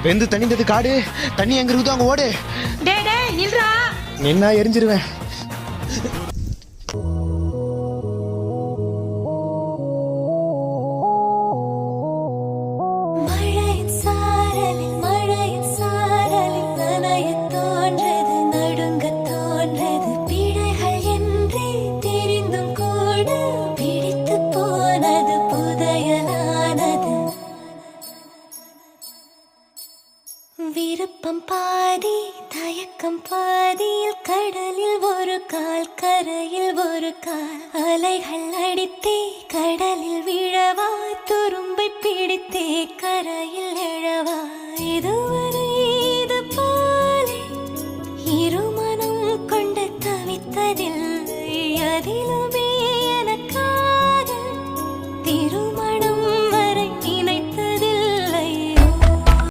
வெந்து தணிந்தது காடு, தண்ணி எங்க இருக்குதோ அங்க ஓடு. டேய் டேய் நில்றா. நின்னா எரிஞ்சிருவேன். விருப்பம் பாதி தயக்கம் பாதியில் கடலில் ஒரு கால் கரையில் ஒரு கால் அலைகள் அடித்தே கடலில் விழவா துரும்பை பிடித்தே கரையில் எழவா